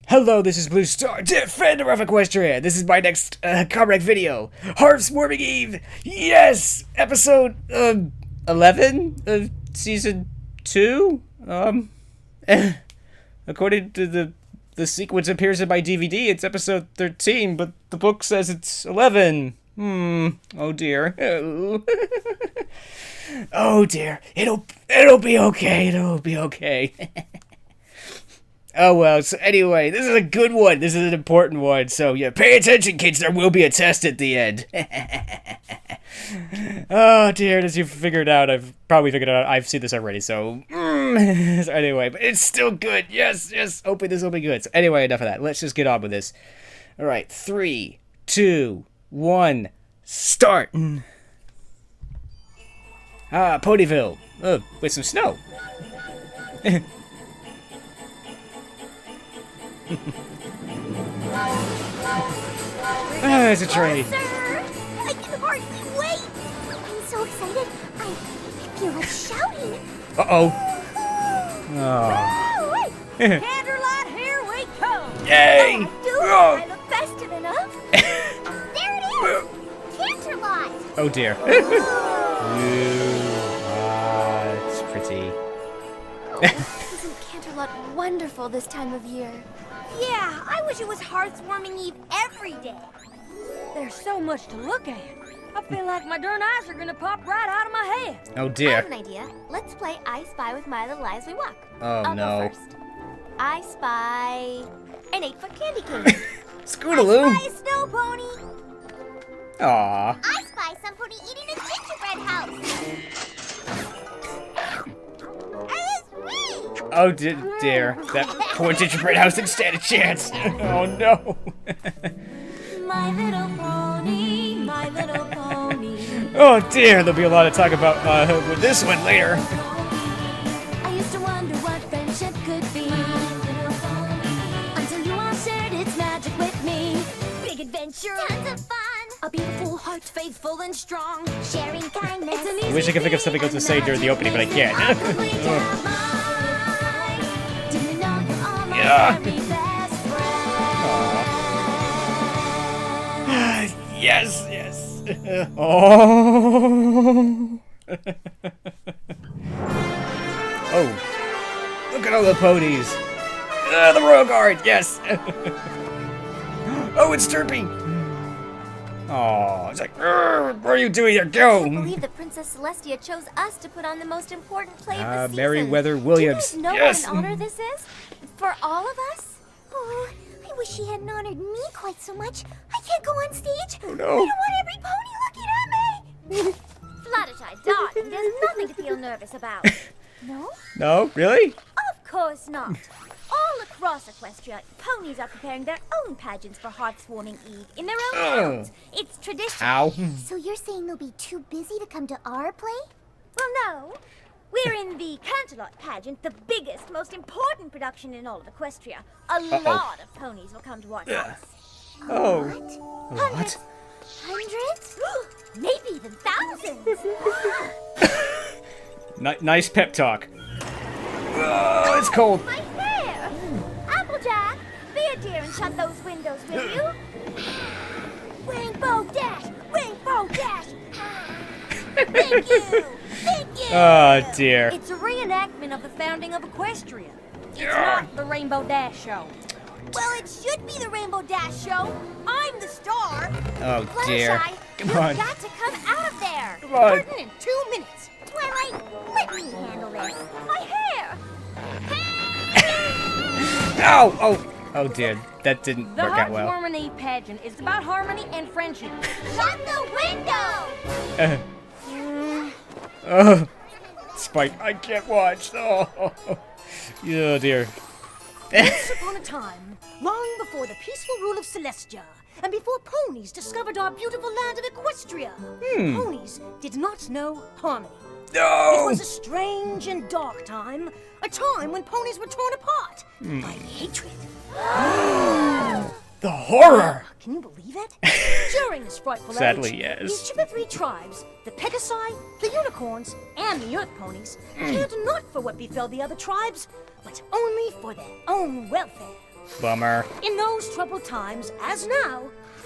Hello, this is Blue Star, Defender of Equestria. This is my next comic video. Hearth's Warming Eve. Yes, episode 11 of season 2. According to the sequence appears in my DVD, it's episode 13, but the book says it's 11. Oh dear. Oh dear. It'll be okay. It'll be okay. Oh well, so anyway, this is a good one. This is an important one. So yeah, pay attention, kids. There will be a test at the end. Oh dear, as you've figured out, I've probably figured out, I've seen this already, so... So anyway, but it's still good. Yes, hoping this will be good. So anyway, enough of that. Let's just get on with this. Alright, 3, 2, 1, start! Ponyville. With some snow. There's a tree. Sir, I can hardly wait. I'm so excited. I feel like shouting. Uh-oh. Candlelight, here we come. Yay! I look festive enough. There it is. Candlelight. Oh dear. It's pretty. Isn't Canterlot wonderful this time of year? Yeah, I wish it was Hearth's Warming Eve every day. There's so much to look at. I feel like my darn eyes are gonna pop right out of my head. Oh I dear. have an idea. Let's play I Spy with my little eyes we walk. Oh I'll no. go first. I spy an 8-foot candy cane. Scootaloo. I spy a snow pony. Aw. I spy somebody eating a gingerbread house. And it's me. Oh dear. That poor gingerbread house didn't stand a chance. Oh no. My little pony, my little pony. Oh dear, there'll be a lot to talk about with this one later. I used to wonder what friendship could be. Until you all shared its magic with me. Big adventure, Tons of fun. a beautiful heart, faithful and strong. Sharing kindness. It's an I wish I could think of something else to say during the opening, but I can't. Didn't know you're all my Yeah. very best friend. Yes. Oh. Oh. Look at all the ponies. The Royal Guard, yes. Oh, it's Turpy. Oh, it's like, what are you doing here? I Go. can't believe that Princess Celestia chose us to put on the most important play of the season. Meriwether Williams. Do you guys know Yes. what an honor this is? For all of us? Oh, I wish she hadn't honored me quite so much. I can't go on stage. Oh, I no. don't want every pony looking at me. Fluttershy, darling, there's nothing to feel nervous about. No? No, really? Of course not. All across Equestria, ponies are preparing their own pageants for Hearth's Warming Eve in their own towns. It's tradition. Ow. So you're saying they'll be too busy to come to our play? Well, no. We're in the Canterlot pageant, the biggest, most important production in all of Equestria. A lot of ponies will come to watch us. Oh. What? What? Hundreds? Maybe even thousands. Nice pep talk. Oh, it's cold. My hair! Applejack, be a dear and shut those windows, will you? Rainbow Dash! Rainbow Dash! Thank you! Thank you! Oh dear. It's a reenactment of the founding of Equestria. It's not the Rainbow Dash Show. Well, it should be the Rainbow Dash show. I'm the star. Oh dear. Fluttershy, Come you've on. got to come out of there. Come on. Curtain in 2 minutes. Twilight, let me handle this. My hair. Ow! Oh dear. That didn't The work out Hearth's well. Warming Eve pageant is about harmony and friendship. Shut the window. Spike, I can't watch. Oh dear. Once upon a time, long before the peaceful rule of Celestia, and before ponies discovered our beautiful land of Equestria, ponies did not know harmony. It No! was a strange and dark time, a time when ponies were torn apart by hatred. The horror! Can you believe it? During this frightful Sadly, age, yes. each of the 3 tribes, the Pegasi, the Unicorns, and the Earth Ponies, cared not for what befell the other tribes, but only for their own welfare. Bummer. In those troubled times, as now,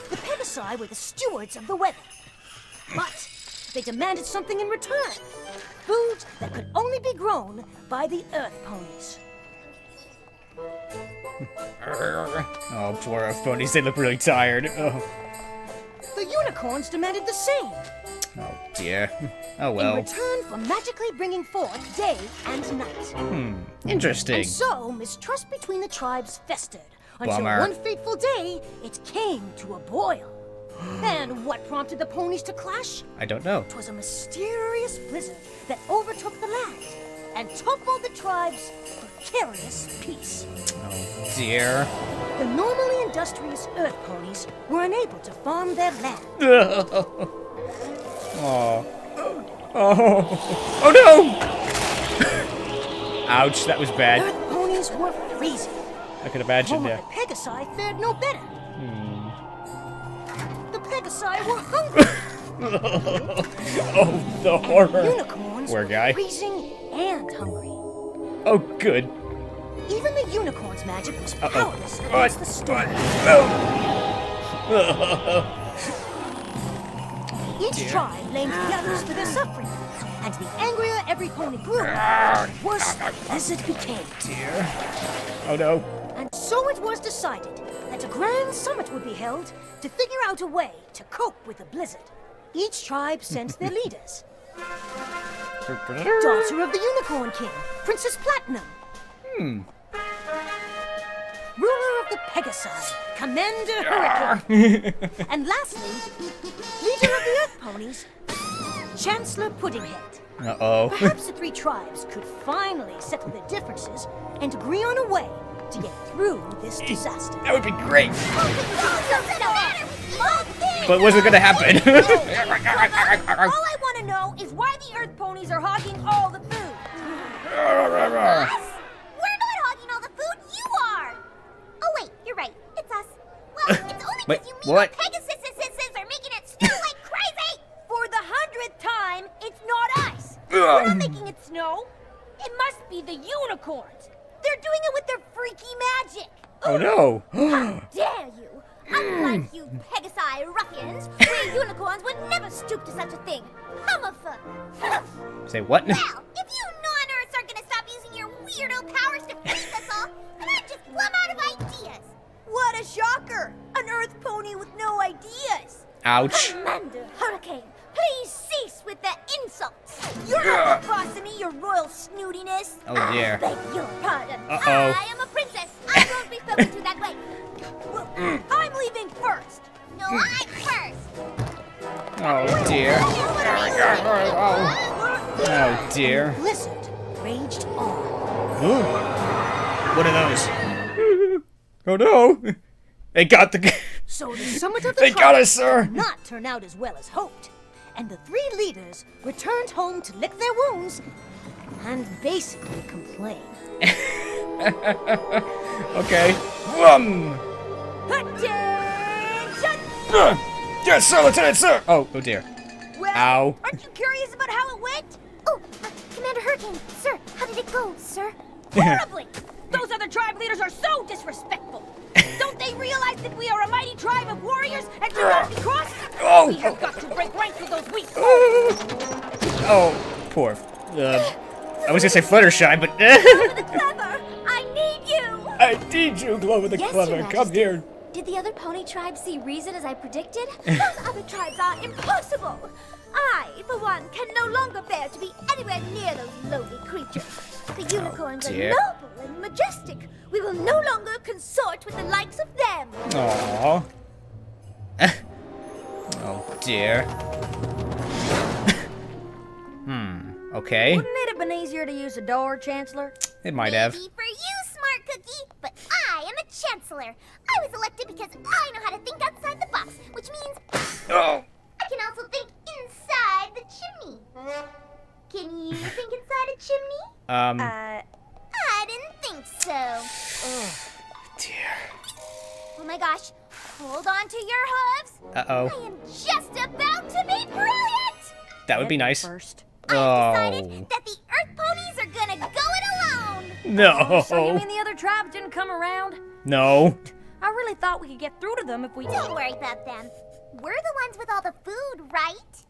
the Pegasi were the stewards of the weather. But they demanded something in return. Food that could only be grown by the Earth Ponies. Oh, poor Earth ponies. They look really tired. Oh, The unicorns demanded the same. oh dear. Oh In well. return for magically bringing forth day and night. Interesting. And so, mistrust between the tribes festered, until Bummer. one fateful day, it came to a boil. And what prompted the ponies to clash? I don't know. 'Twas a mysterious blizzard that overtook the land and toppled the tribes' precarious peace. Oh dear. The normally industrious Earth ponies were unable to farm their land. Oh. Oh. Oh no! Ouch, that was bad. Earth ponies were freezing. I could imagine, Home yeah. of the Pegasi fared no better. The Pegasi were hungry. Oh, the horror. Unicorns Poor were guy. freezing and hungry. Oh, good. Even the unicorn's magic was powerless What? against the storm. Each tribe blamed the others for their suffering, and the angrier every pony grew, the worse the blizzard became. Dear. Oh no. And so it was decided that a grand summit would be held to figure out a way to cope with the blizzard. Each tribe sent their leaders. Daughter of the Unicorn King, Princess Platinum. Ruler of the Pegasi, Commander Hurricane. And lastly, leader of the Earth Ponies, Chancellor Puddinghead. Uh-oh. Perhaps the three tribes could finally settle their differences and agree on a way to get through this disaster. That would be great. But But was it gonna happen? All I want to know is why the Earth ponies are hogging all the food. Us? We're not hogging all the food. You are. Oh wait, you're right. It's us. Well, it's only Wait, because you what? Pegasus are making it snow like crazy. For the 100th time, it's not us. We're not making it snow. It must be the unicorns. They're doing it with their freaky magic. Oh no. How dare you! Unlike you Pegasi ruffians, we unicorns would never stoop to such a thing. Hummufa! Say what? Well, if you non-Earths are gonna stop using your weirdo powers to face us all, then I'm just plumb out of ideas. What a shocker! An Earth pony with no ideas. Ouch. Commander Hurricane, please cease with the insults. You're not crossing me, your royal snootiness. Oh, dear. I beg your pardon. Uh-oh. I am a princess. I won't be spoken to that way. Well, I'm leaving first. No, I'm first. Oh dear. Oh dear. Blizzard raged on. Ooh. What are those? Oh no. They got the... So the summit of the They got tribe us, sir. did not turn out as well as hoped. And the three leaders returned home to lick their wounds and basically complain. Okay. Attention! Yes, sir, Lieutenant, sir. Oh dear. Well, Ow. aren't you curious about how it went? Oh, Commander Hurricane, sir, how did it go, sir? Horribly! Those other tribe leaders are so disrespectful. Don't they realize that we are a mighty tribe of warriors and should not be crossed? Oh. We have got to break ranks with those weak. Oh, poor. I was gonna say Fluttershy, but... The clever, I need you. I need you, Glover the Yes, Clever. Your Come Majesty. here. Did the other pony tribes see reason as I predicted? Those other tribes are impossible. I, for one, can no longer bear to be anywhere near those lowly creatures. The unicorns are dear. noble and majestic. We will no longer consort with the likes of them. Aww. Oh dear. Okay. Wouldn't it have been easier to use a door, Chancellor? It might have. Maybe for you, smart cookie, but I am a chancellor. I was elected because I know how to think outside the box, which means Oh. I can also think inside the chimney. Can you think inside a chimney? I didn't think so. Dear. Oh my gosh, hold on to your hooves. Uh-oh. I am just about to be brilliant. That would be nice. First. I've decided Oh. that the Earth ponies are gonna go it alone. No. So you mean the other tribes didn't come around? No. I really thought we could get through to them if we... Don't worry about them. We're the ones with all the food, right?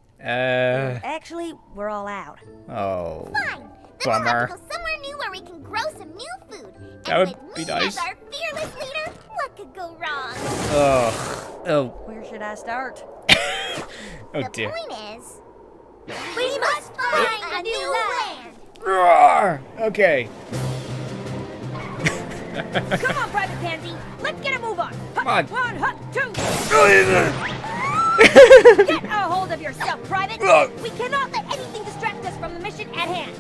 Actually, we're all out. Oh. Fine. Then we'll Bummer. have to go somewhere new where we can grow some new food. And That would with be me nice. as our fearless leader, what could go wrong? Oh. Where should I start? Oh The dear. point is, we must find a new land. Roar! Okay. Come on, Private Pansy. Let's get a move on. Come on. 1, 2. Get a hold of yourself, Private. We cannot let anything distract us from the mission at hand.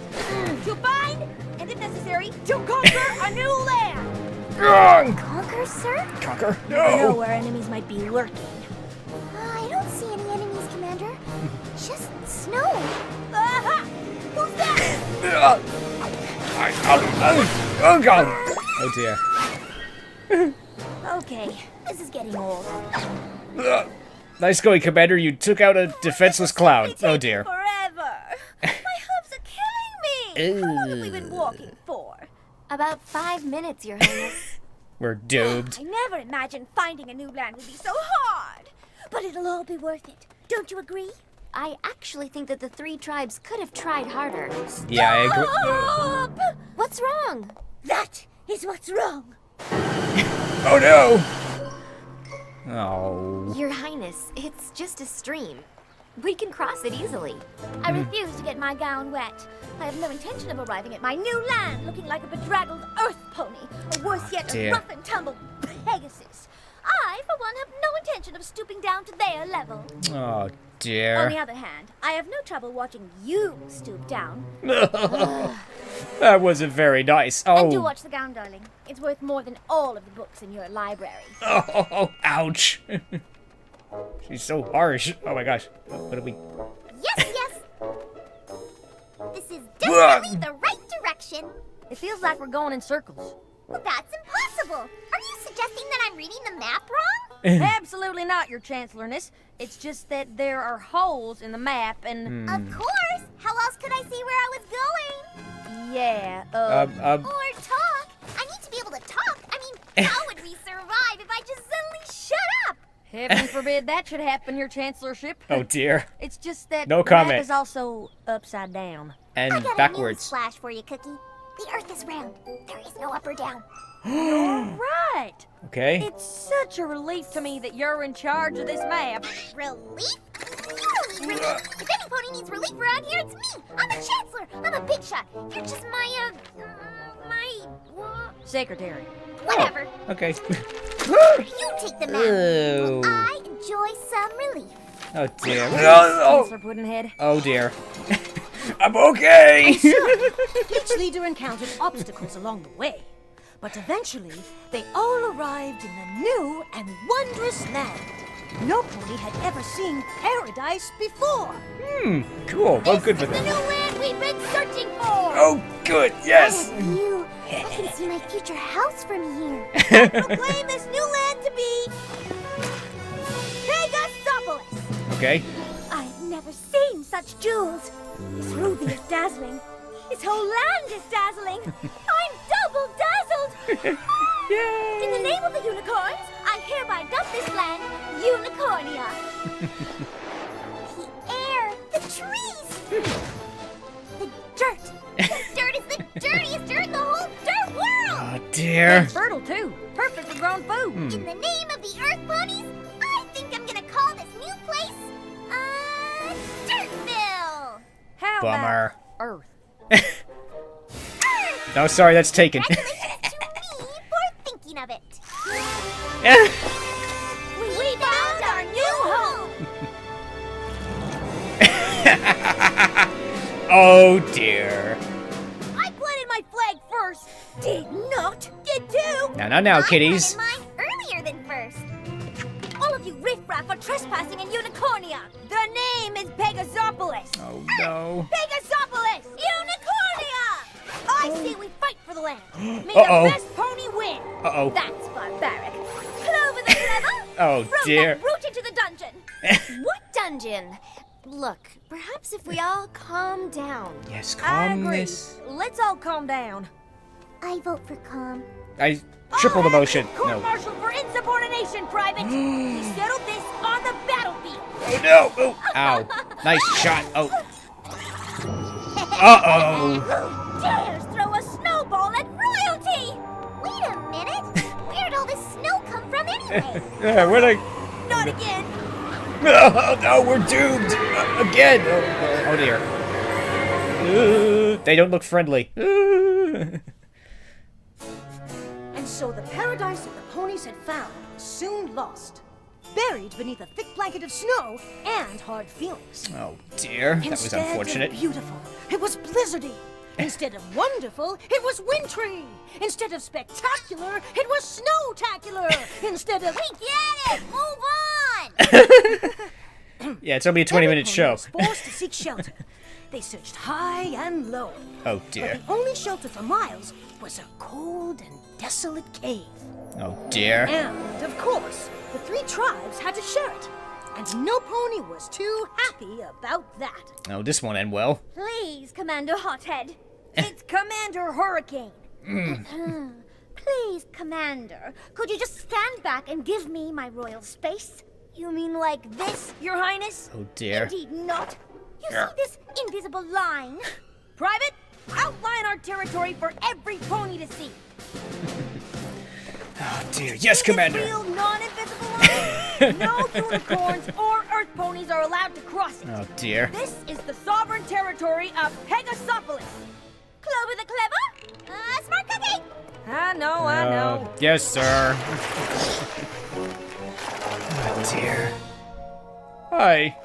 To find, and if necessary, to conquer a new land. Conquer, sir? Conquer. I know No. where enemies might be lurking. I don't see any enemies, Commander. Just snow. Aha! Who's that? Oh god. Oh dear. Okay, this is getting old. Nice going, Commander. You took out a defenseless cloud. Oh dear. Forever. My hooves are killing me. How long have we been walking for? About 5 minutes, Your Highness. We're doomed. I never imagined finding a new land would be so hard. But it'll all be worth it. Don't you agree? I actually think that the 3 tribes could have tried harder. Yeah, I agree. Stop! What's wrong? That is what's wrong. Oh no. Oh. Your Highness, it's just a stream. We can cross it easily. I refuse to get my gown wet. I have no intention of arriving at my new land looking like a bedraggled earth pony, or worse yet, dear. a rough and tumble Pegasus. I, for one, have no intention of stooping down to their level. Oh On the dear. other hand, I have no trouble watching you stoop down. That wasn't very nice. And do Oh. watch the gown, darling. It's worth more than all of the books in your library. Oh, ouch. She's so harsh. Oh my gosh. What do we... Yes, yes. This is definitely the right direction. It feels like we're going in circles. Well, that's impossible. Are you suggesting that I'm reading the map wrong? Absolutely not, Your Chancellorness. It's just that there are holes in the map and... Of course. How else could I see where I was going? Yeah, Or talk. I need to be able to talk. I mean, how would we survive if I just suddenly shut up? heaven forbid that should happen, Your Chancellorship. Oh dear. It's just that No the comment. map is also upside down. And I got backwards. a news flash for you, Cookie. The Earth is round. There is no up or down. Right. Okay. It's such a relief to me that you're in charge of this map. Relief? You don't need relief. If any pony needs relief around here, it's me. I'm a chancellor. I'm a big shot. You're just my, Secretary. whatever. Okay. You take the map. Ew. I enjoy some relief. Oh dear. Chancellor Puddinhead. Oh dear. I'm okay. Each leader encountered obstacles along the way, but eventually they all arrived in the new and wondrous land. No pony had ever seen paradise before. Cool. Oh, good for This is them. the new land we've been searching for. Oh, good. Yes. I have view. I can see my future house from here. Proclaim this new land to be Pegasopolis. Okay. I've never seen such jewels. This ruby is dazzling. This whole land is dazzling. I'm double dazzled. Yay. In the name of the unicorns, I hereby dub this land Unicornia. The air, the trees, the dirt. This dirt is the dirtiest dirt in the whole dirt world. Oh dear. And fertile too. Perfect for grown food. In the name of the Earth Ponies, I think I'm gonna call this new place, Dirtville. How Bummer. about Earth? No, sorry, that's taken. Congratulations to me for thinking of it. We found our new home. Oh dear. I planted my flag first. Did not get to. Now, kitties. I planted mine earlier than first. All of you riffraff are trespassing in Unicornia. The name is Pegasopolis. Oh no. Pegasopolis! Unicornia! I say we fight for the land. May Uh-oh. the best pony win. Uh-oh. That's barbaric. Clover the clever. Oh Throw dear. that brute into the dungeon. What dungeon? Look, perhaps if we all calm down. Yes, I agree. calmness. Let's all calm down. I vote for calm. I tripled the motion. No. Court-martial for insubordination, Private. We settled this on the battlefield. Oh no! Oh, ow! Nice shot. Oh. Uh-oh. Who dares throw a snowball at royalty? Wait a minute. Where'd all this snow come from anyway? Yeah, where'd I... Not again. Oh, no, we're doomed! Again! Oh dear. They don't look friendly. And so the paradise that the ponies had found was soon lost, buried beneath a thick blanket of snow and hard feelings. Oh dear, that was Instead unfortunate. of beautiful, it was blizzardy. Instead of wonderful, it was wintry. Instead of spectacular, it was snowtacular. Instead of... We get it! Move on! Yeah, it's only a 20-minute Every show. pony was forced to seek shelter. They searched high and low. Oh dear. But the only shelter for miles was a cold and desolate cave. Oh dear. And, of course, the three tribes had to share it. And no pony was too happy about that. Oh, this won't end well. Please, Commander Hothead. It's Commander Hurricane. Please, Commander. Could you just stand back and give me my royal space? You mean like this, Your Highness? Oh dear. Indeed not. You see this invisible line? Private, outline our territory for every pony to see. Oh dear. Yes, Commander. Real non-invisible line. No unicorns or earth ponies are allowed to cross it. Oh dear. This is the sovereign territory of Pegasopolis. Clover the Clever? Smart Cookie? I know. Yes, sir. Oh dear. Hi.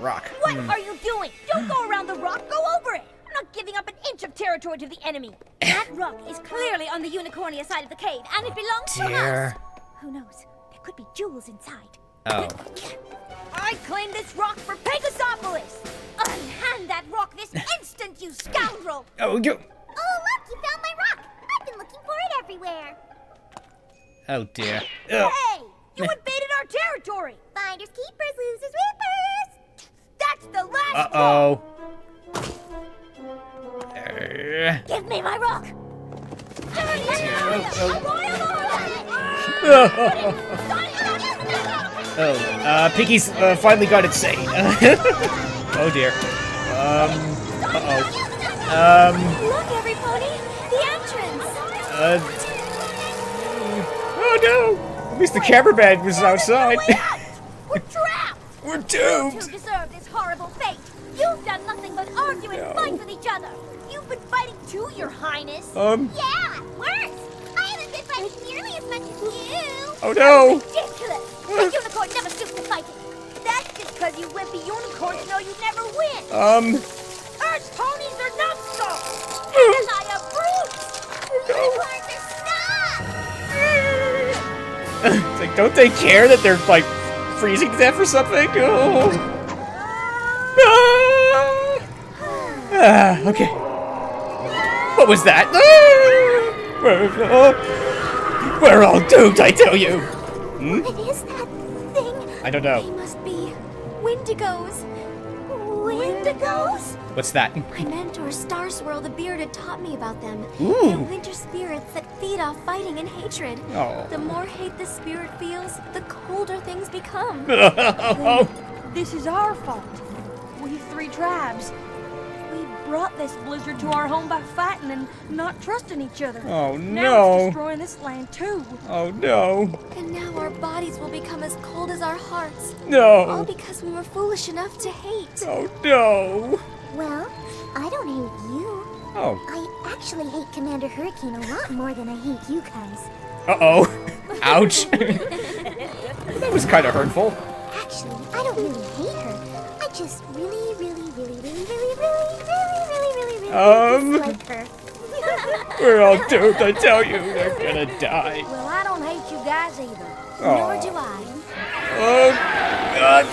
Rock. What are you doing? Don't go around the rock. Go over it. I'm not giving up an inch of territory to the enemy. That rock is clearly on the Unicornia side of the cave, and it belongs to Dear. us. Who knows? There could be jewels inside. Oh. I claim this rock for Pegasopolis. Unhand that rock this instant, you scoundrel! Oh, you. Oh, look, you found my rock. I've been looking for it everywhere. Oh dear. Ugh. Hey, you invaded our territory. Finders keepers, losers whippers. That's the last Uh-oh. Give me my rock. Piggy's finally got insane. Oh dear. Uh-oh. Look, every pony, the entrance. Oh no! At least the cameraman was outside. We're trapped. We're You doomed! deserve this horrible fate. You've done nothing but argue and fight with each other. You've been fighting too, Your Highness. Yeah, worse. I haven't been fighting nearly as much as you. Oh no! Ridiculous. The unicorn never stoops to fighting. That's just because you wimpy unicorns know you'd never win. Earth ponies are numbskulls. And I a brute. It's like, don't they care that they're like freezing to death or something? Oh. Okay. What was that? We're all doomed, I tell you. What is that thing? I don't know. They must be windigos. Windigos? What's that? My mentor, Star Swirl the Bearded, taught me about them. Ooh. They're winter spirits that feed off fighting and hatred. Oh. The more hate the spirit feels, the colder things become. This is our fault. We three tribes. We brought this blizzard to our home by fighting and not trusting each other. Oh Now no! it's destroying this land too. Oh no! And now our bodies will become as cold as our hearts. All No! because we were foolish enough to hate. Oh no! Well, I don't hate you. Oh. I actually hate Commander Hurricane a lot more than I hate you guys. Uh-oh. Ouch. That was kind of hurtful. Actually, I don't really hate her. I just really dislike her. We're all doomed, I tell you. They're gonna die. Well, I don't hate you guys either. Nor do I. Oh, God,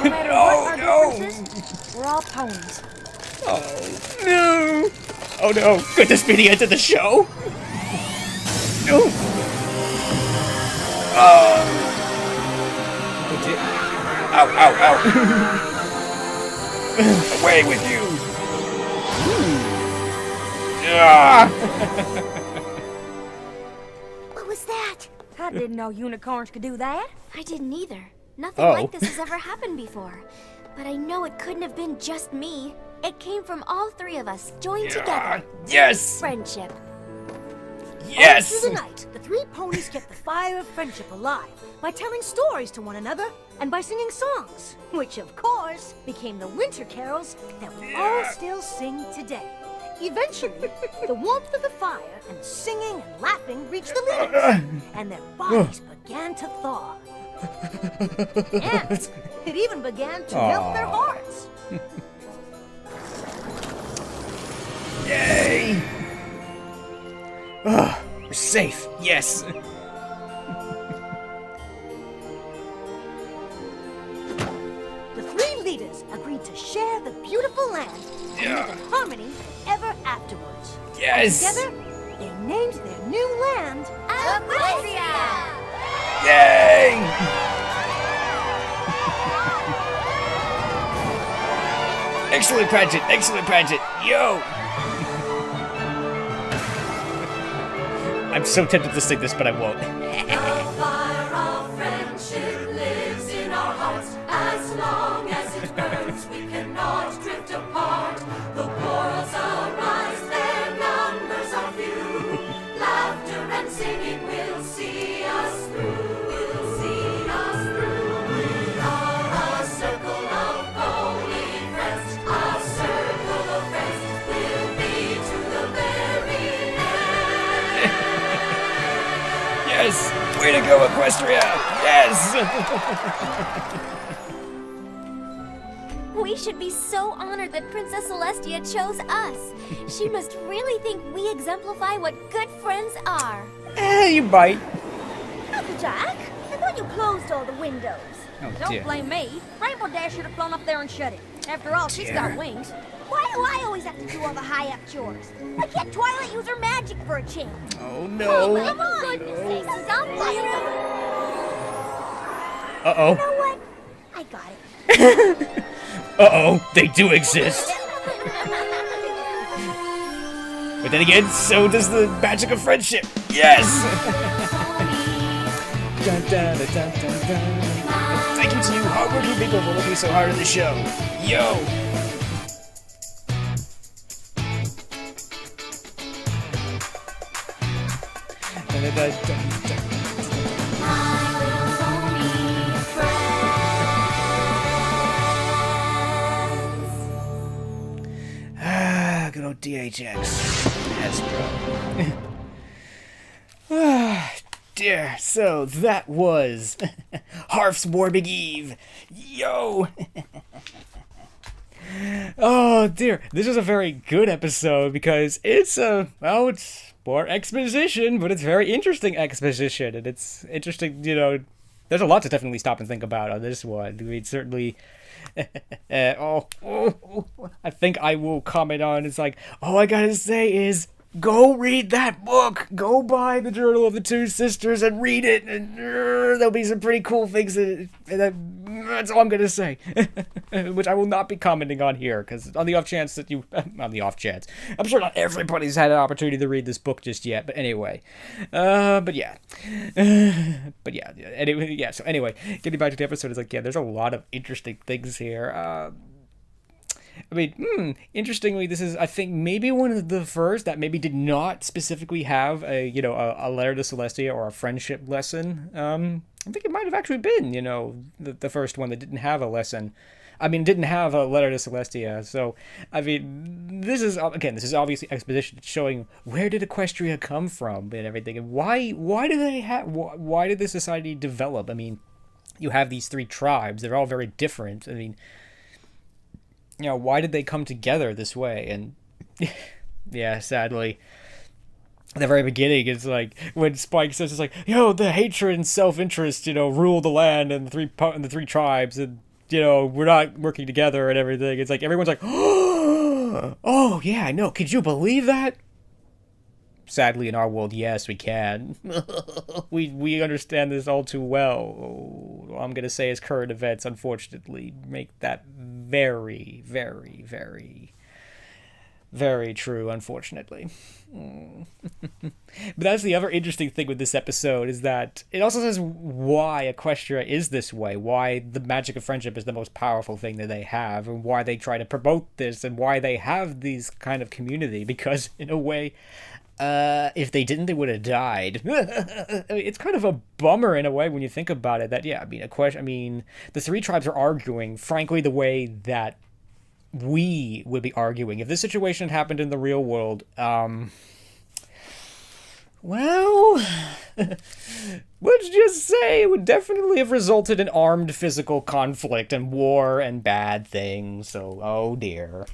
No matter no. what our No, differences, we're all ponies. Oh, no. Oh, no. Could this be the end of the show? No. Oh. Oh, dear. Ow, ow, ow. Away with you. Ah! What was that? I didn't know unicorns could do that. I didn't either. Nothing Oh. like this has ever happened before. But I know it couldn't have been just me. It came from all three of us, joined together. Yes! Friendship. All Yes! through the night, the three ponies kept the fire of friendship alive by telling stories to one another and by singing songs, which of course became the winter carols that we all still sing today. Eventually, the warmth of the fire and the singing and laughing reached the leaders, and their bodies began to thaw. And it even began to melt their hearts. Yay! Ah, we're safe. Yes. The three leaders agreed to share the beautiful land and live in harmony ever afterwards. Yes. Together, they named their new land Equestria! Yay! Excellent pageant. Excellent pageant. Yo. I'm so tempted to sing this, but I won't. The fire of friendship lives in our hearts. As long as it burns, we cannot drift apart. The quarrels arise, their numbers are few. Laughter and singing will see us through. Will see us through. We are a circle of holy friends. A circle of friends will be to the very end. Yes. Way to go, Equestria. Yes. We should be so honored that Princess Celestia chose us. She must really think we exemplify what good friends are. You bite. Applejack, I thought you closed all the windows. Oh, Don't dear. blame me. Rainbow Dash should have flown up there and shut it. After all, she's got wings. Why do I always have to do all the high-up chores? Why can't Twilight use her magic for a change? Oh no. Come on! Goodness sakes, stop playing around. Uh-oh. You know what? I got it. Uh-oh. They do exist. But then again, so does the magic of friendship. Yes! Dun, dun, dun, dun, dun, dun. Thank you to you hardworking people for working so hard on the show. Yo! Dun, dun, dun, dun, dun. Ah, good old DHX. Hasbro. Ah, dear. So that was Hearth's Warming Eve. Yo! Oh dear. This was a very good episode because it's it's more exposition, but it's very interesting exposition, and it's interesting, there's a lot to definitely stop and think about on this one. I mean, certainly. I think I will comment on. It's like, all I gotta say is, go read that book. Go buy the Journal of the Two Sisters and read it. And there'll be some pretty cool things. That's all I'm gonna say. Which I will not be commenting on here, because on the off chance that on the off chance, I'm sure not everybody's had an opportunity to read this book just yet. But anyway, but yeah. Anyway, yeah. So anyway, getting back to the episode, it's like, yeah, there's a lot of interesting things here. I mean, interestingly, this is, I think, maybe one of the first that maybe did not specifically have a letter to Celestia or a friendship lesson. I think it might have actually been, the first one that didn't have a lesson. I mean, didn't have a letter to Celestia. So, I mean, this is obviously exposition showing where did Equestria come from and everything, and why did this society develop? I mean, you have these three tribes. They're all very different. I mean, why did they come together this way? And yeah, sadly, at the very beginning, it's like when Spike says, it's like, the hatred and self-interest, rule the land and the three tribes, and we're not working together and everything. It's like everyone's like, oh yeah, I know. Could you believe that? Sadly, in our world, yes, we can. we understand this all too well. All I'm gonna say is current events, unfortunately, make that very, very, very Very true, unfortunately. But that's the other interesting thing with this episode, is that it also says why Equestria is this way, why the magic of friendship is the most powerful thing that they have, and why they try to promote this, and why they have these kind of community, because in a way, if they didn't, they would have died. I mean, it's kind of a bummer in a way when you think about it, that, yeah, I mean, the three tribes are arguing, frankly, the way that we would be arguing. If this situation had happened in the real world, well, let's just say it would definitely have resulted in armed physical conflict and war and bad things, so, oh dear.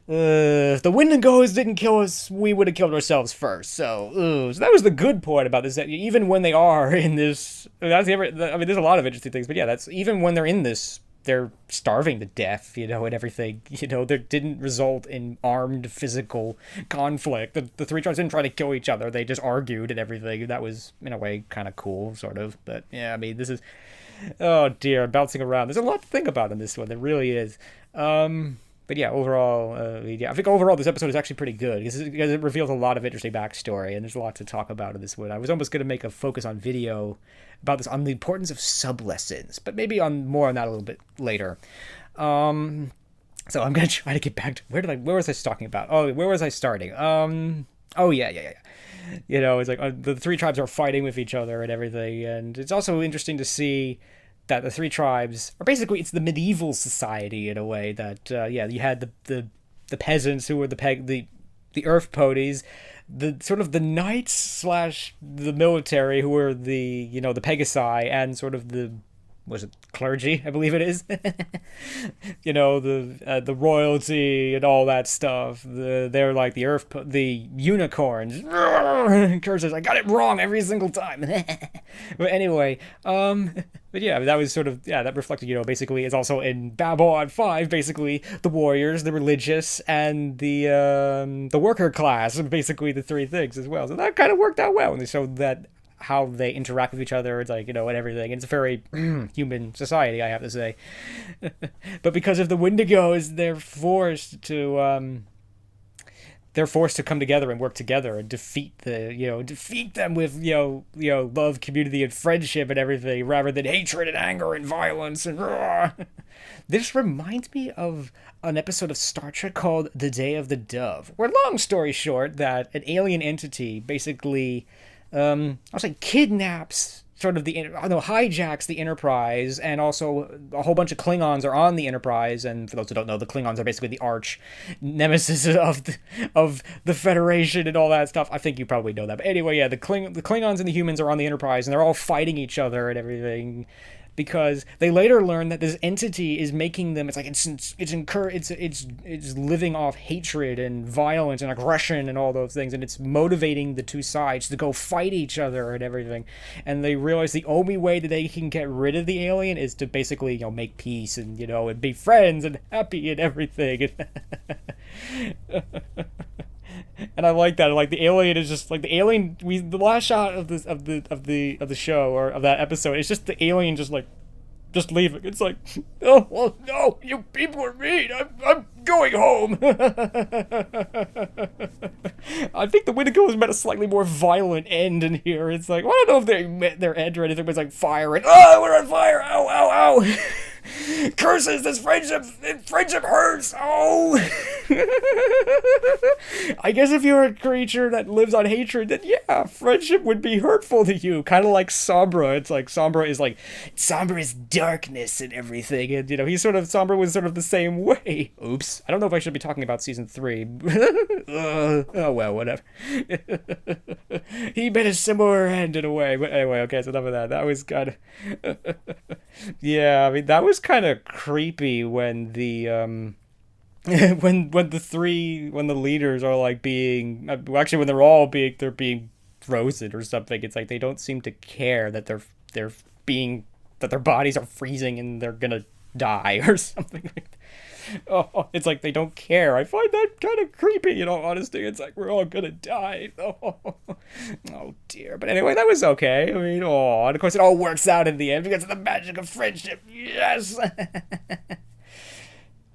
If the windigos didn't kill us, we would have killed ourselves first, so that was the good part about this, that even when they are in this, there's a lot of interesting things, but yeah, that's, even when they're in this, they're starving to death, and everything, that didn't result in armed physical conflict. The three tribes didn't try to kill each other, they just argued and everything. That was, in a way, kind of cool, sort of, but yeah, I mean, this is, oh dear, bouncing around. There's a lot to think about in this one, there really is. But yeah, overall, I think overall this episode is actually pretty good, because it reveals a lot of interesting backstory, and there's a lot to talk about in this one. I was almost going to make a focus on video about this, on the importance of sub-lessons, but maybe more on that a little bit later. So I'm going to try to get back to, where was I talking about? Oh, where was I starting? Oh, yeah. It's like the three tribes are fighting with each other and everything, and it's also interesting to see that the three tribes are basically, it's the medieval society in a way, that you had the peasants who were the earth ponies, the sort of the knights slash the military who were the the Pegasi, and sort of the, was it clergy, I believe it is. The royalty and all that stuff. They're like the unicorns. Curses, I got it wrong every single time. But anyway, but yeah, that was sort of, that reflected, basically, it's also in Babylon 5, basically, the warriors, the religious, and the worker class, basically the three things as well. So that kind of worked out well, and they showed that how they interact with each other, it's like, and everything. It's a very human society, I have to say. But because of the Windigos, they're forced to come together and work together and defeat them with, love, community, and friendship and everything, rather than hatred and anger and violence and This reminds me of an episode of Star Trek called The Day of the Dove, where, long story short, that an alien entity basically I'll say kidnaps sort of hijacks the Enterprise, and also a whole bunch of Klingons are on the Enterprise, and for those who don't know, the Klingons are basically the arch nemesis of the Federation and all that stuff. I think you probably know that. But anyway, yeah, the Klingons and the humans are on the Enterprise, and they're all fighting each other and everything, because they later learn that this entity is making them, it's living off hatred and violence and aggression and all those things, and it's motivating the two sides to go fight each other and everything. And they realize the only way that they can get rid of the alien is to basically, make peace and, and be friends and happy and everything. And I like that. Like, the alien is just like the alien. The last shot of the show, or of that episode, it's just the alien just leaving. It's like, oh well, no, you people are mean. I'm going home. I think the Windigos met a slightly more violent end in here. It's like, well, I don't know if they met their end or anything, but it's like fire and we're on fire. Ow, ow, ow. Curses, this friendship hurts. Oh. I guess if you're a creature that lives on hatred, then yeah, friendship would be hurtful to you. Kind of like Sombra. It's like Sombra is darkness and everything, and Sombra was sort of the same way. Oops, I don't know if I should be talking about season 3. Oh well, whatever. He met a similar end in a way, but anyway, okay, so enough of that. That was kind of yeah, I mean, that was kind of creepy when the when the leaders are like being, actually when they're being frozen or something. It's like they don't seem to care that that their bodies are freezing and they're gonna die or something like that. Oh, it's like they don't care. I find that kind of creepy, honestly. It's like we're all gonna die. Oh dear. But anyway, that was okay. I mean, and of course it all works out in the end because of the magic of friendship. Yes.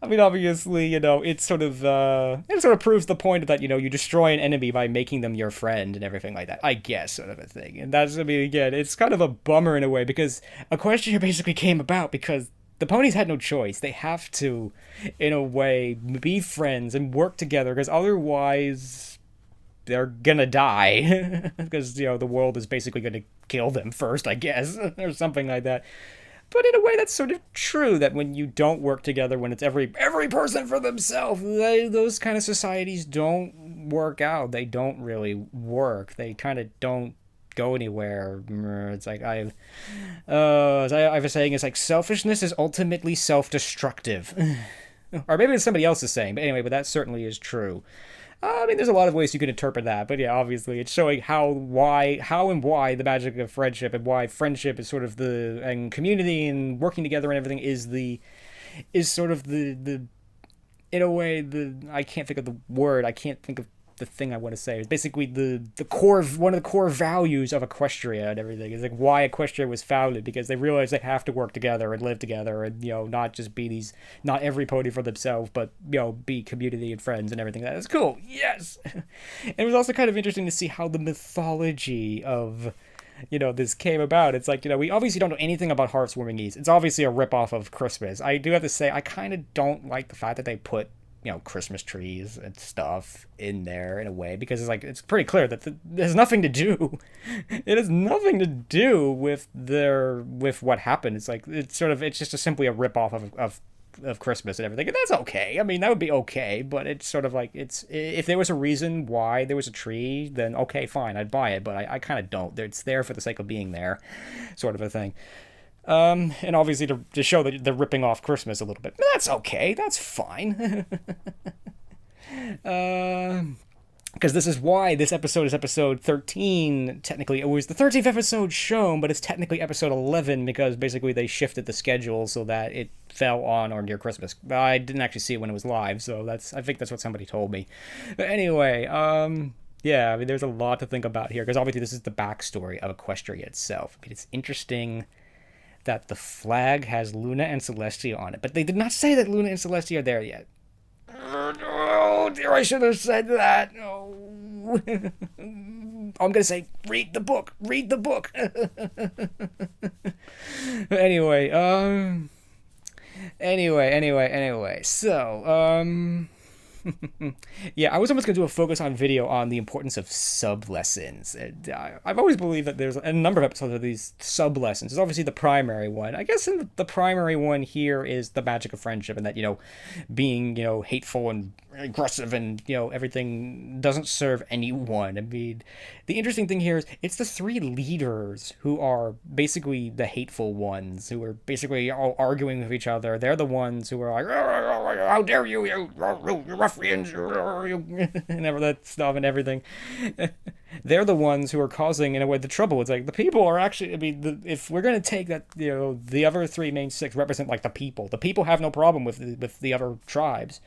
I mean, obviously, it sort of proves the point that, you destroy an enemy by making them your friend and everything like that, I guess, sort of a thing. And that's, I mean, again, it's kind of a bummer in a way, because Equestria basically came about because the ponies had no choice. They have to, in a way, be friends and work together, because otherwise they're gonna die. Because, the world is basically gonna kill them first, I guess, or something like that. But in a way, that's sort of true, that when you don't work together, when it's every person for themselves, those kind of societies don't work out. They don't really work. They kind of don't go anywhere. It's like, as I was saying, it's like selfishness is ultimately self-destructive. Or maybe it's somebody else's saying, but anyway, but that certainly is true. I mean, there's a lot of ways you can interpret that, but yeah, obviously, it's showing how and why the magic of friendship, and why friendship is sort of and community and working together and everything is sort of the in a way, I can't think of the word, I can't think of the thing I want to say. It's basically the core, one of the core values of Equestria and everything. Is like why Equestria was founded, because they realized they have to work together and live together, and not just be not every pony for themselves, but be community and friends and everything. That is cool. Yes. And it was also kind of interesting to see how the mythology of this came about. It's like, we obviously don't know anything about Hearthwarming East. It's obviously a ripoff of Christmas. I do have to say, I kind of don't like the fact that they put Christmas trees and stuff in there in a way, because it's pretty clear that it has nothing to do. It has nothing to do with what happened. It's like it's just simply a ripoff of Christmas and everything, and that's okay. I mean, that would be okay, but it's sort of like if there was a reason why there was a tree, then okay, fine, I'd buy it. But I kind of don't. It's there for the sake of being there, sort of a thing. And obviously to show that they're ripping off Christmas a little bit. That's okay. That's fine. Because this is why this episode is episode 13. Technically, it was the 13th episode shown, but it's technically episode 11 because basically they shifted the schedule so that it fell on or near Christmas. I didn't actually see it when it was live, so I think that's what somebody told me. But anyway, yeah, I mean, there's a lot to think about here, because obviously this is the backstory of Equestria itself. I mean, it's interesting that the flag has Luna and Celestia on it, but they did not say that Luna and Celestia are there yet. Oh dear, I should have said that. Oh. I'm gonna say, read the book. Anyway, so, yeah, I was almost going to do a focus on video on the importance of sub-lessons. I've always believed that there's a number of episodes of these sub-lessons. There's obviously the primary one. I guess the primary one here is the magic of friendship, and that, being, hateful and aggressive and, everything doesn't serve anyone. I mean, the interesting thing here is it's the three leaders who are basically the hateful ones, who are basically all arguing with each other. They're the ones who are like, how dare you, you ruffians, and all that stuff and everything. They're the ones who are causing, in a way, the trouble. It's like the people are actually, I mean, if we're going to take that, the other three main six represent like the people. The people have no problem with the other tribes.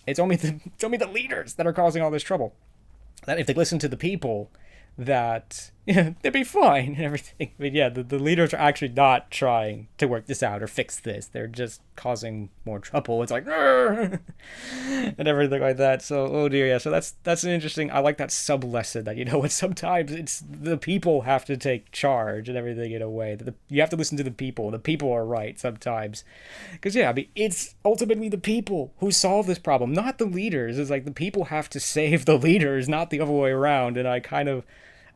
It's only the leaders that are causing all this trouble. That if they listen to the people, that they'd be fine and everything. But yeah, the leaders are actually not trying to work this out or fix this. They're just causing more trouble. It's like and everything like that. So oh dear, yeah. So that's an interesting. I like that sub lesson that what sometimes it's the people have to take charge and everything in a way that you have to listen to the people. The people are right sometimes, because yeah, I mean it's ultimately the people who solve this problem, not the leaders. It's like the people have to save the leaders, not the other way around. And I kind of.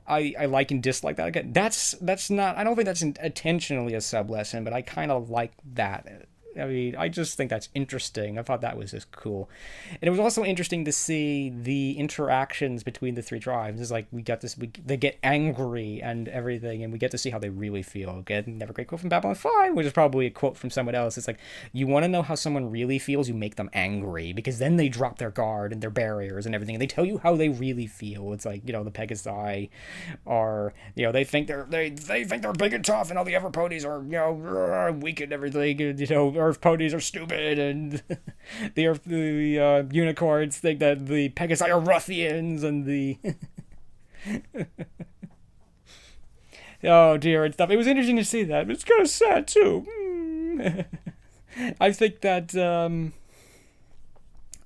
I like and dislike that. Again, that's not, I don't think that's intentionally a sub-lesson, but I kind of like that. I mean, I just think that's interesting. I thought that was just cool. And it was also interesting to see the interactions between the three tribes. It's like they get angry and everything, and we get to see how they really feel. Again, another great quote from Babylon 5, which is probably a quote from someone else. It's like, you want to know how someone really feels, you make them angry, because then they drop their guard and their barriers and everything, and they tell you how they really feel. It's like, the Pegasi are, they think they're big and tough, and all the other ponies are, weak and everything, Earth ponies are stupid, and the unicorns think that the Pegasi are ruffians, and the oh dear and stuff. It was interesting to see that. It's kind of sad too. I think that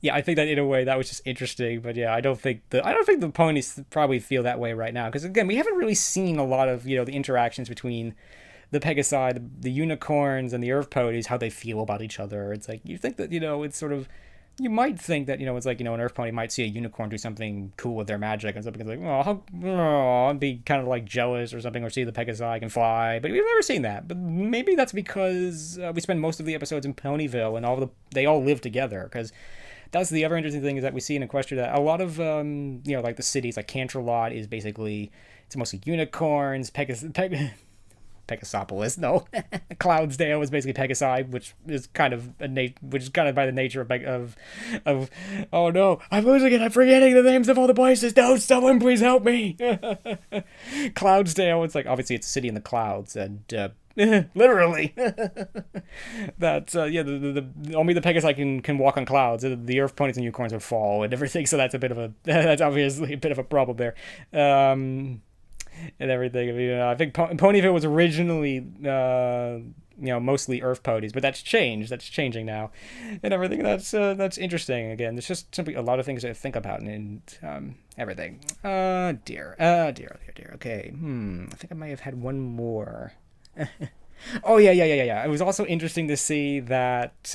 yeah, I think that in a way that was just interesting, but yeah, I don't think the ponies probably feel that way right now, because again, we haven't really seen a lot of, the interactions between the Pegasi, the unicorns, and the Earth ponies, how they feel about each other. It's like, you think that, it's sort of, you might think that, it's like, an Earth pony might see a unicorn do something cool with their magic and something like, I'd be kind of like jealous or something, or see the Pegasi can fly, but we've never seen that. But maybe that's because we spend most of the episodes in Ponyville, and they all live together, because that's the other interesting thing, is that we see in Equestria that a lot of, like the cities, like Canterlot is basically, it's mostly unicorns, Pegasopolis, no. Cloudsdale is basically Pegasi, which is kind of by the nature of oh no, I'm losing it, I'm forgetting the names of all the places. No, someone please help me. Cloudsdale, it's like, obviously it's a city in the clouds, and literally that the only the Pegasi can walk on clouds. The Earth ponies and unicorns would fall and everything, so that's obviously a bit of a problem there. And everything. I think Ponyville was originally, mostly Earth ponies, but that's changed. That's changing now, and everything. That's interesting. Again, there's just simply a lot of things to think about, and everything. Dear. Okay. I think I might have had one more. Oh yeah. It was also interesting to see that.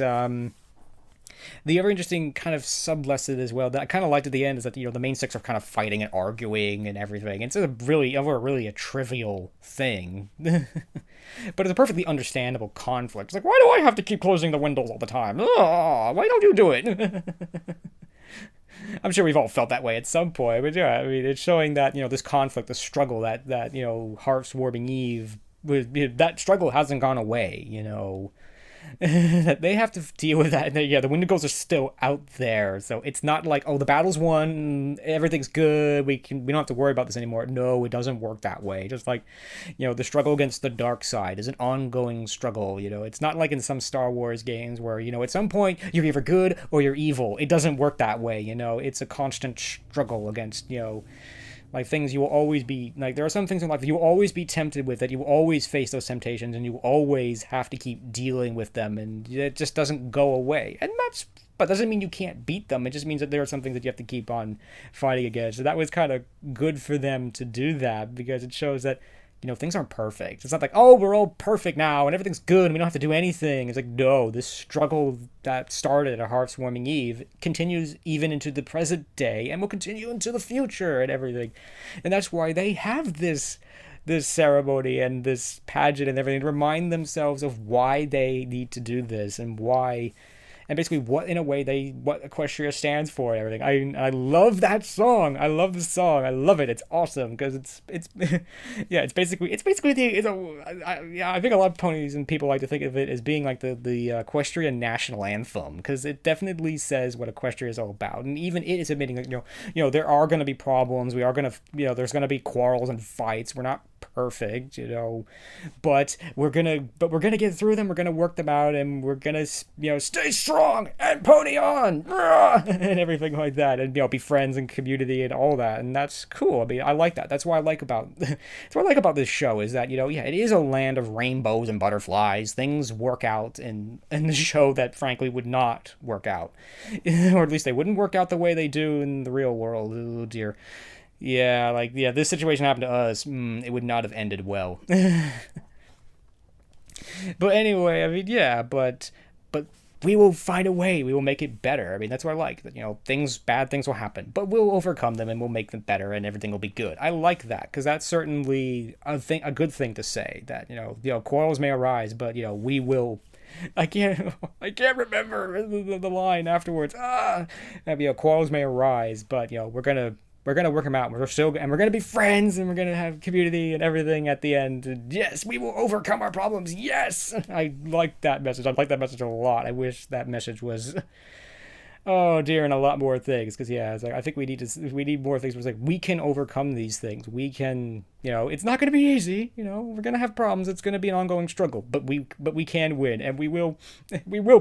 The other interesting kind of sub-lesson as well that I kind of liked at the end is that, the main six are kind of fighting and arguing and everything. It's a really a trivial thing. But it's a perfectly understandable conflict. It's like, why do I have to keep closing the windows all the time? Oh, why don't you do it? I'm sure we've all felt that way at some point. But yeah, I mean, it's showing that, this conflict, the struggle that Hearth's Warming Eve, that struggle hasn't gone away, They have to deal with that. And the windigos are still out there, so it's not like, oh, the battle's won, everything's good, we don't have to worry about this anymore. No, it doesn't work that way. Just like, the struggle against the dark side is an ongoing struggle. It's not like in some Star Wars games where, at some point you're either good or you're evil. It doesn't work that way. It's a constant struggle against, like, things you will always be, like, there are some things in life that you will always be tempted with, that you will always face those temptations, and you will always have to keep dealing with them, and it just doesn't go away. And but doesn't mean you can't beat them. It just means that there are some things that you have to keep on fighting against. So that was kind of good for them to do that, because it shows that, things aren't perfect. It's not like, oh, we're all perfect now and everything's good and we don't have to do anything. It's like, no, this struggle that started at Hearth's Warming Eve continues even into the present day and will continue into the future and everything. And that's why they have this ceremony and this pageant and everything to remind themselves of why they need to do this, and why, and basically what Equestria stands for and everything. I love that song. I love the song. I love it. It's awesome, because it's yeah, it's basically I think a lot of ponies and people like to think of it as being like the Equestrian national anthem, because it definitely says what Equestria is all about. And even it is admitting that, there are going to be problems. We are going to, there's going to be quarrels and fights. We're not perfect, but we're gonna get through them. We're gonna work them out, and we're gonna stay strong and pony on and everything like that, and be friends and community and all that. And that's cool. I mean, I like that. That's what I like about this show, is that it is a land of rainbows and butterflies. Things work out in the show that frankly would not work out, or at least they wouldn't work out the way they do in the real world. Oh dear. Yeah, this situation happened to us. It would not have ended well. But anyway, I mean, yeah, but we will find a way. We will make it better. I mean, that's what I like. That, bad things will happen, but we'll overcome them and we'll make them better, and everything will be good. I like that, because that's certainly a good thing to say. That quarrels may arise, but we will. I can't remember the line afterwards. Quarrels may arise, but we're gonna work them out. We're gonna be friends, and we're gonna have community and everything at the end. And yes, we will overcome our problems. Yes, I like that message. I like that message a lot. I wish that message was, oh dear, and a lot more things. Because it's like, I think we need more things. Where it's like, we can overcome these things. We can, it's not gonna be easy. We're gonna have problems. It's gonna be an ongoing struggle. But we can win, and we will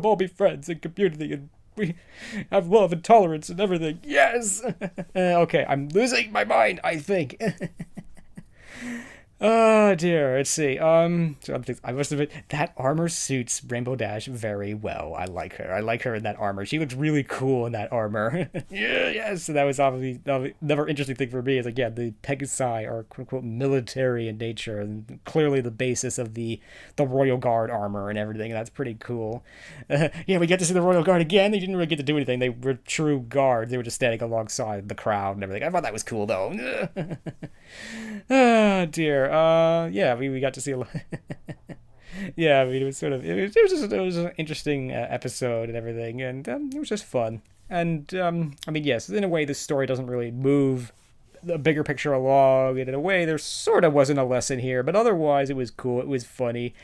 all be friends and community, and we have love and tolerance and everything. Yes! Okay, I'm losing my mind, I think. Oh dear, let's see. I must admit that armor suits Rainbow Dash very well. I like her. I like her in that armor. She looks really cool in that armor. Yeah, yes. So that was obviously another interesting thing for me. Is again the Pegasi are quote unquote military in nature, and clearly the basis of the Royal Guard armor and everything. And that's pretty cool. Yeah, we get to see the Royal Guard again. They didn't really get to do anything. They were true guards. They were just standing alongside the crowd and everything. I thought that was cool though. Oh dear. Yeah, we got to see a lot. Yeah, I mean, it was an interesting episode and everything, and it was just fun. And I mean, yes, in a way, this story doesn't really move the bigger picture along, and in a way, there sort of wasn't a lesson here, but otherwise, it was cool. It was funny.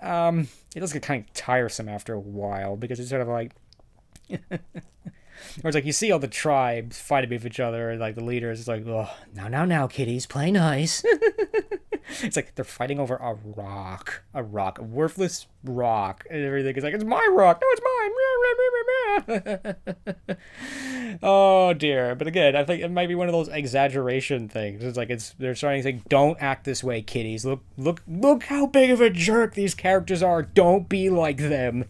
It does get kind of tiresome after a while because it's sort of like. Or it's like you see all the tribes fighting with each other, and like the leaders, it's like, oh, now, kiddies, play nice. It's like they're fighting over a worthless rock, and everything is like, it's my rock, no, it's mine. Oh dear. But again, I think it might be one of those exaggeration things. It's like they're starting to say, don't act this way, kiddies. Look how big of a jerk these characters are. Don't be like them.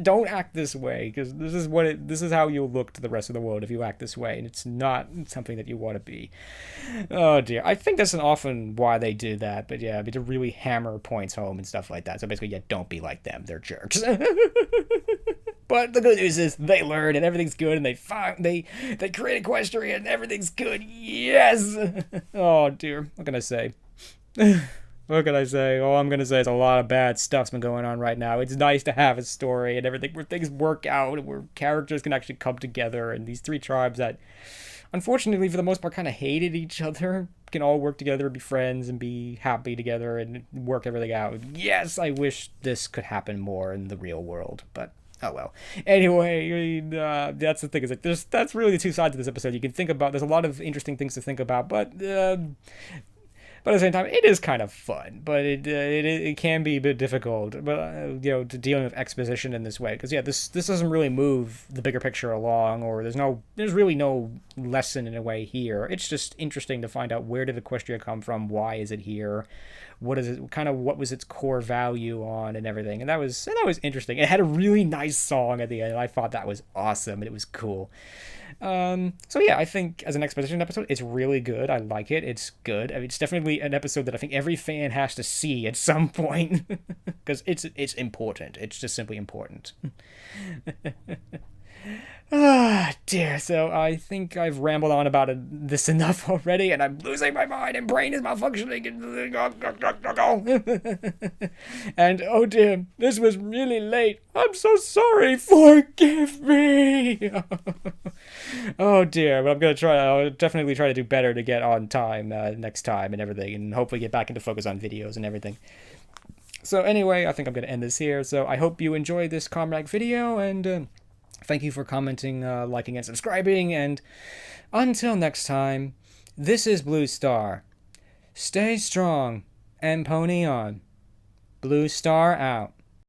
Don't act this way, because this is how you'll look to the rest of the world if you act this way, and it's not something that you want to be. Oh dear. I think that's often why they do that, but yeah, to really hammer points home and stuff like that. So basically, yeah, don't be like them. They're jerks. But the good news is they learn and everything's good, and they create Equestria and everything's good. Yes. Oh dear. What can I say? What can I say? All I'm gonna say is a lot of bad stuff's been going on right now. It's nice to have a story and everything where things work out, where characters can actually come together, and these three tribes that, unfortunately, for the most part, kind of hated each other, can all work together, be friends, and be happy together, and work everything out. Yes, I wish this could happen more in the real world, but oh well. Anyway, I mean, that's the thing. Is like that's really the two sides of this episode. You can think about. There's a lot of interesting things to think about, but at the same time, it is kind of fun. But it can be a bit difficult. But to dealing with exposition in this way, because yeah, this doesn't really move the bigger picture along, or there's really no lesson in a way here. It's just interesting to find out, where did Equestria come from? Why is it here? What is it? Kind of what was its core value on and everything? And that was interesting. It had a really nice song at the end. And I thought that was awesome, and it was cool. So yeah, I think as an exposition episode, it's really good. I like it. It's good. I mean, it's definitely an episode that I think every fan has to see at some point, because it's important. It's just simply important. Ah, dear. So I think I've rambled on about this enough already, and I'm losing my mind, and brain is malfunctioning. And oh dear, this was really late. I'm so sorry. Forgive me. Oh dear, but I'll definitely try to do better to get on time next time and everything, and hopefully get back into focus on videos and everything. So anyway, I think I'm going to end this here. So I hope you enjoyed this Comrade video, and thank you for commenting, liking, and subscribing, and until next time, this is Blue Star. Stay strong and pony on. Blue Star out.